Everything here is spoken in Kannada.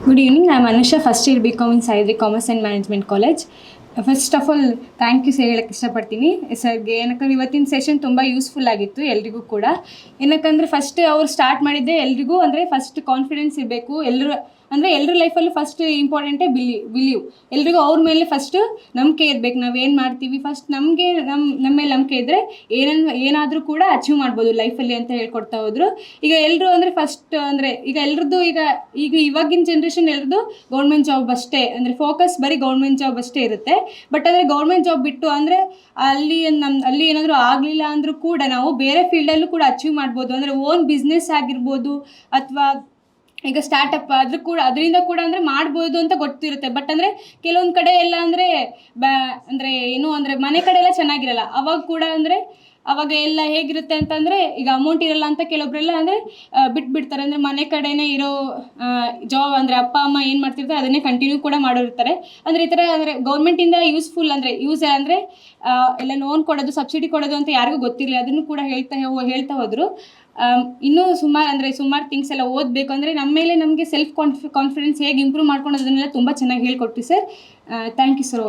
Good evening. I'm Anusha, first year BCom in Sahyadri Commerce and Management College. First of all thank you ಹೇಳಕ್ಕೆ ಇಷ್ಟಪಡ್ತೀನಿ ಸರ್ಗೆ. ಏನಕ್ಕಂದ್ರೆ ಇವತ್ತಿನ ಸೆಷನ್ ತುಂಬ ಯೂಸ್ಫುಲ್ ಆಗಿತ್ತು ಎಲ್ರಿಗೂ ಕೂಡ. ಏನಕ್ಕಂದರೆ ಫಸ್ಟ್ ಅವ್ರು ಸ್ಟಾರ್ಟ್ ಮಾಡಿದ್ದೆ ಎಲ್ರಿಗೂ ಅಂದರೆ ಫಸ್ಟ್ ಕಾನ್ಫಿಡೆನ್ಸ್ ಇರಬೇಕು. ಎಲ್ಲರೂ ಅಂದರೆ ಎಲ್ಲರ ಲೈಫಲ್ಲೂ ಫಸ್ಟ್ ಇಂಪಾರ್ಟೆಂಟೇ ಬಿಲೀವ್. ಎಲ್ರಿಗೂ ಅವ್ರ ಮೇಲೆ ಫಸ್ಟು ನಂಬಿಕೆ ಇರಬೇಕು. ನಾವೇನು ಮಾಡ್ತೀವಿ ಫಸ್ಟ್ ನಮಗೆ ನಮ್ಮ ಮೇಲೆ ನಂಬಿಕೆ ಇದ್ದರೆ ಏನಾದರೂ ಕೂಡ ಅಚೀವ್ ಮಾಡ್ಬೋದು ಲೈಫಲ್ಲಿ ಅಂತ ಹೇಳ್ಕೊಡ್ತಾ ಹೋದರು. ಈಗ ಎಲ್ಲರೂ ಅಂದರೆ ಫಸ್ಟ್ ಅಂದರೆ ಈಗ ಎಲ್ರದ್ದು ಈಗ ಇವಾಗಿನ ಜನ್ರೇಷನ್ ಎಲ್ರದ್ದು ಗೌರ್ಮೆಂಟ್ ಜಾಬ್ ಅಷ್ಟೇ, ಅಂದರೆ ಫೋಕಸ್ ಬರೀ ಗೌರ್ಮೆಂಟ್ ಜಾಬ್ ಅಷ್ಟೇ ಇರುತ್ತೆ. ಬಟ್ ಆದರೆ ಗೌರ್ಮೆಂಟ್ ಜಾಬ್ ಬಿಟ್ಟು ಅಂದರೆ ಅಲ್ಲಿ ಏನಾದರೂ ಆಗಲಿಲ್ಲ ಅಂದರೂ ಕೂಡ ನಾವು ಬೇರೆ ಫೀಲ್ಡಲ್ಲೂ ಕೂಡ ಅಚೀವ್ ಮಾಡ್ಬೋದು. ಅಂದರೆ ಓನ್ ಬಿಸ್ನೆಸ್ ಆಗಿರ್ಬೋದು ಅಥವಾ ಈಗ ಸ್ಟಾರ್ಟಪ್ ಅದರಿಂದ ಕೂಡ ಅಂದರೆ ಮಾಡ್ಬೋದು ಅಂತ ಗೊತ್ತಿರುತ್ತೆ. ಬಟ್ ಅಂದರೆ ಕೆಲವೊಂದು ಕಡೆ ಎಲ್ಲ ಅಂದರೆ ಅಂದರೆ ಏನು ಅಂದರೆ ಮನೆ ಕಡೆ ಎಲ್ಲ ಚೆನ್ನಾಗಿರಲ್ಲ. ಅವಾಗ ಕೂಡ ಅಂದರೆ ಅವಾಗ ಎಲ್ಲ ಹೇಗಿರುತ್ತೆ ಅಂತಂದರೆ ಈಗ ಅಮೌಂಟ್ ಇರಲ್ಲ ಅಂತ ಕೆಲವೊಬ್ಬರೆಲ್ಲ ಅಂದರೆ ಬಿಟ್ಬಿಡ್ತಾರೆ. ಅಂದರೆ ಮನೆ ಕಡೆನೇ ಇರೋ ಜಾಬ್ ಅಂದರೆ ಅಪ್ಪ ಅಮ್ಮ ಏನು ಮಾಡ್ತಿರ್ತಾರೆ ಅದನ್ನೇ ಕಂಟಿನ್ಯೂ ಕೂಡ ಮಾಡೋರಿರ್ತಾರೆ. ಅಂದರೆ ಈ ಥರ ಅಂದರೆ ಗೌರ್ಮೆಂಟಿಂದ ಯೂಸ್ ಅಂದರೆ ಎಲ್ಲ ಲೋನ್ ಕೊಡೋದು, ಸಬ್ಸಿಡಿ ಕೊಡೋದು ಅಂತ ಯಾರಿಗೂ ಗೊತ್ತಿರಲಿಲ್ಲ. ಅದನ್ನು ಕೂಡ ಹೇಳ್ತಾ ಹೋದರು. ಇನ್ನೂ ಸುಮಾರು ಥಿಂಗ್ಸ್ ಎಲ್ಲ ಓದಬೇಕು. ಅಂದರೆ ನಮ್ಮ ಮೇಲೆ ನಮಗೆ ಸೆಲ್ಫ್ ಕಾನ್ಫಿಡೆನ್ಸ್ ಹೇಗೆ ಇಂಪ್ರೂವ್ ಮಾಡ್ಕೊಂಡು ಅದನ್ನೆಲ್ಲ ತುಂಬ ಚೆನ್ನಾಗಿ ಹೇಳ್ಕೊಟ್ರಿ ಸರ್. Thank you sir.